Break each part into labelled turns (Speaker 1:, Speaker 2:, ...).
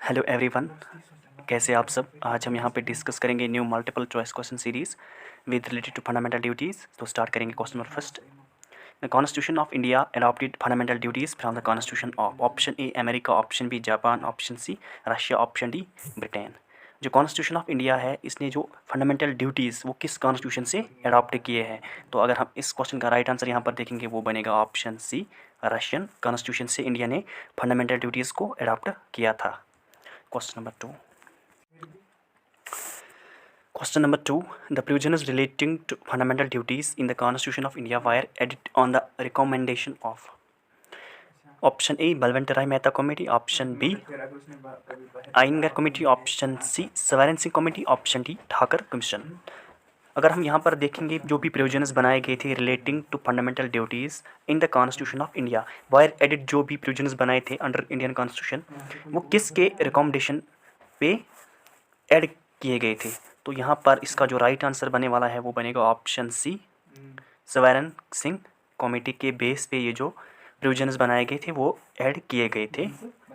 Speaker 1: Hello everyone, कैसे आप सब। आज हम यहाँ पे डिस्कस करेंगे new multiple choice question series with related to fundamental duties. तो स्टार्ट करेंगे question number first. The constitution of India adopted fundamental duties from the constitution of option A America, option B Japan, option C Russia, option D Britain. जो constitution of India है, इसने जो fundamental duties वो किस constitution से adopt किए हैं। तो अगर हम इस क्वेश्चन का राइट आंसर यहाँ पर देखेंगे वो बनेगा ऑप्शन सी, रशियन कॉन्स्टिट्यूशन से इंडिया ने फंडामेंटल ड्यूटीज़ को अडॉप्ट किया था। Question number 2. Question number 2. The provisions relating to fundamental duties in the Constitution of India were added on the recommendation of option A Balvantarai Mehta Committee, option B Iyengar Committee, option C Swaran Singh Committee, option D Thakkar commission. अगर हम यहाँ पर देखेंगे जो भी provisions बनाए गए थे relating to fundamental duties in the constitution of India, were added जो भी प्रोविजंस बनाए थे अंडर इंडियन कॉन्स्टिट्यूशन, वो किसके रिकमेंडेशन पे ऐड किए गए थे। तो यहाँ पर इसका जो राइट आंसर बनने वाला है वो बनेगा option C, Swaran Singh committee के बेस पे ये जो प्रोविजंस बनाए गए थे वो ऐड किए गए थे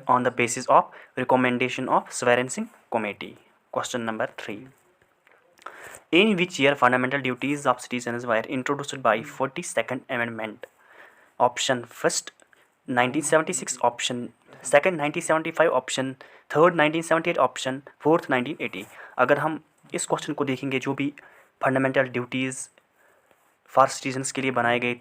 Speaker 1: on the basis of recommendation of Swaran Singh committee. Question number 3. In which year fundamental duties of citizens were introduced by 42nd Amendment? Option first 1976, option second 1975, option third 1978, option fourth 1980। अगर हम इस क्वेश्चन को देखेंगे जो भी फंडामेंटल ड्यूटीज़ फॉर सिटीजन्स के लिए बनाए गए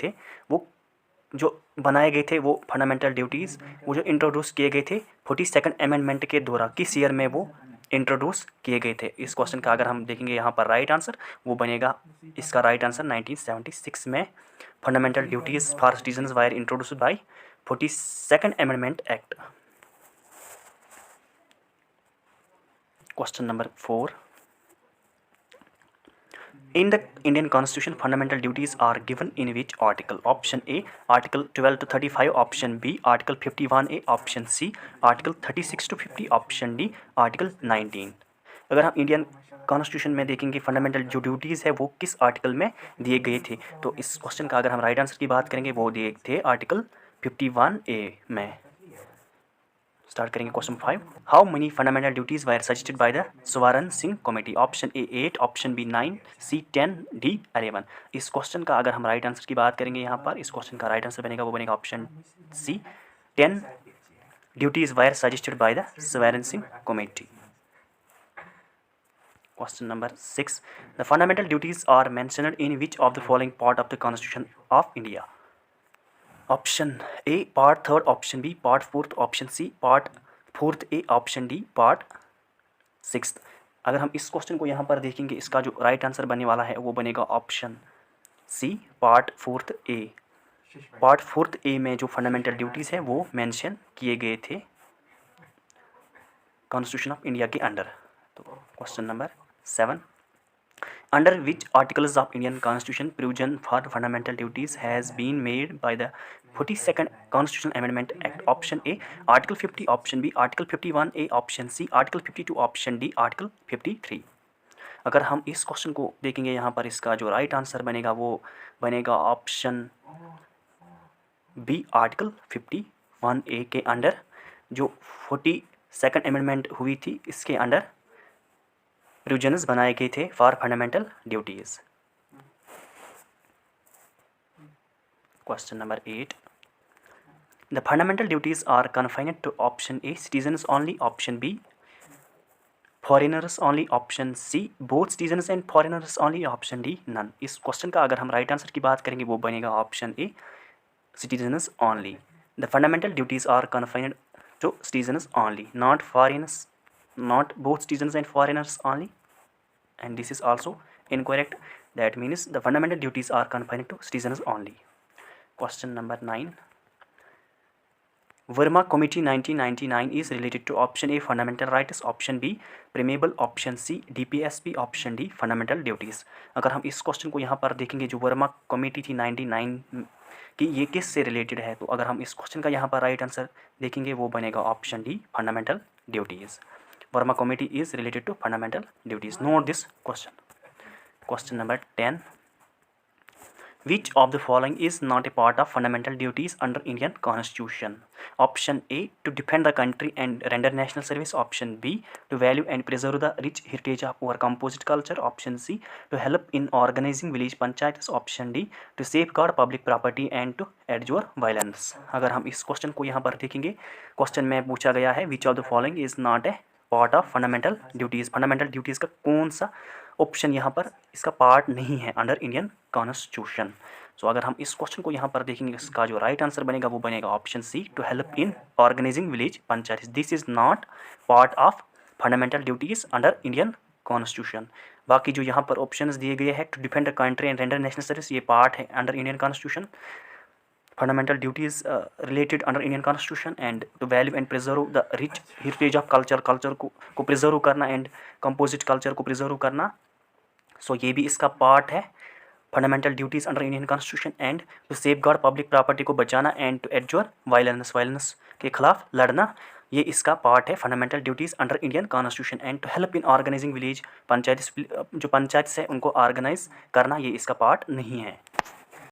Speaker 1: थे वो फंडामेंटल ड्यूटीज़ वो जो इंट्रोड्यूस किए गए थे 42nd अमेंडमेंट के द्वारा किस ईयर में वो इंट्रोड्यूस किए गए थे। इस क्वेश्चन का अगर हम देखेंगे यहाँ पर राइट आंसर वो बनेगा, इसका राइट आंसर 1976 में fundamental duties for citizens wire introduced by 42nd amendment act. Question number 4. In the Indian Constitution, fundamental duties are given in which article? Option A, Article 12 to 35, option B, Article 51A, option C, Article 36 to 50, option D, Article 19। अगर हम Indian constitution में देखेंगे fundamental जो duties है वो किस article में दिए गए थे, तो इस क्वेश्चन का अगर हम राइट आंसर की बात करेंगे वो दिए थे आर्टिकल 51A में। स्टार्ट करेंगे question 5. How many fundamental duties were suggested by the Swaran Singh committee? Option A 8, option B 9, C 10, D 11। इस क्वेश्चन का अगर हम राइट आंसर की बात करेंगे यहाँ पर इस क्वेश्चन का राइट आंसर बनेगा वो बनेगा option C, 10 duties were suggested by the Swaran Singh committee. Question number 6. The fundamental duties are mentioned in which of the following part of the Constitution of India? Option A part 3rd, option B part 4th, option C part 4th A, option D part 6th। अगर हम इस question को यहाँ पर देखेंगे इसका जो right answer बनने वाला है वो बनेगा option C, part 4th A। Part 4th A में जो फंडामेंटल ड्यूटीज़ है वो मेंशन किए गए थे कॉन्स्टिट्यूशन ऑफ इंडिया के अंडर। तो question number 7. Under which articles of Indian Constitution provision for fundamental duties has been made by the 42nd Constitutional Amendment Act? Option A, Article 50, option B, Article 51A, option C, Article 52, option D, Article 53। अगर हम इस question को देखेंगे यहाँ पर इसका जो right answer बनेगा वो बनेगा ऑप्शन बी, आर्टिकल 51A के अंडर जो 42nd अमेंडमेंट हुई थी इसके अंडर प्रोविजंस बनाए गए थे for fundamental duties. Question number 8. The fundamental duties are confined to option A citizens only, option B foreigners only, option C both citizens and foreigners only, option D none. इस question का अगर हम right answer की बात करेंगे वो बनेगा option A, citizens only. The fundamental duties are confined to citizens only, not foreigners, not both citizens and foreigners only, and this is also incorrect. That means the fundamental duties are confined to citizens only. Question number 9. Verma Committee 1999 is related to option A fundamental rights, option B preamble, option C DPSP, option D fundamental duties। अगर हम इस question को यहाँ पर देखेंगे जो Verma committee थी 99 कि ये किस से रिलेटेड है, तो अगर हम इस क्वेश्चन का यहाँ पर राइट आंसर देखेंगे वो बनेगा option D, fundamental duties. Verma committee is related to fundamental duties. Note this question. Question number 10. Which of the following is not a part of fundamental duties under Indian constitution? Option A to defend the country and render national service, option B to value and preserve the rich heritage of our composite culture, option C to help in organising village panchayat, option D to safeguard public property and to abjure violence. अगर हम इस question को यहाँ पर देखेंगे, question में पूछा गया है विच of the following is not a part of fundamental duties. Fundamental duties का कौन सा ऑप्शन यहाँ पर इसका पार्ट नहीं है अंडर इंडियन कॉन्स्टिट्यूशन। सो अगर हम इस क्वेश्चन को यहाँ पर देखेंगे, इसका जो राइट आंसर बनेगा वो बनेगा option C to help in organising village panchayat. This is not part of fundamental duties under Indian constitution. बाकी जो यहाँ पर ऑप्शंस दिए गए हैं, to defend the country and render national service, ये पार्ट है under Indian constitution. Fundamental duties related under Indian constitution, and to value and preserve the rich heritage of culture, culture को प्रिजर्व करना and composite culture को preserve करना। सो ये भी इसका part है fundamental duties under Indian constitution, and to safeguard public property को बचाना and to abjure violence, violence के खिलाफ लड़ना, ये इसका पार्ट है fundamental duties under Indian constitution. And to help in organising village panchayat, जो पंचायत है उनको ऑर्गेनाइज करना, ये इसका पार्ट नहीं है।